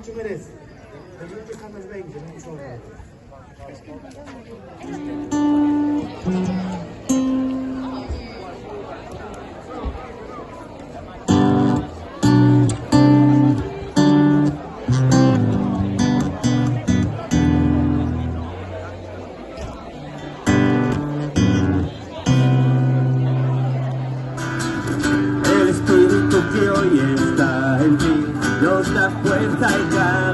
mucho merece. Pero no dejame el 20, no mucho más. El espíritu que hoy está en ti nos da fuerza y ganas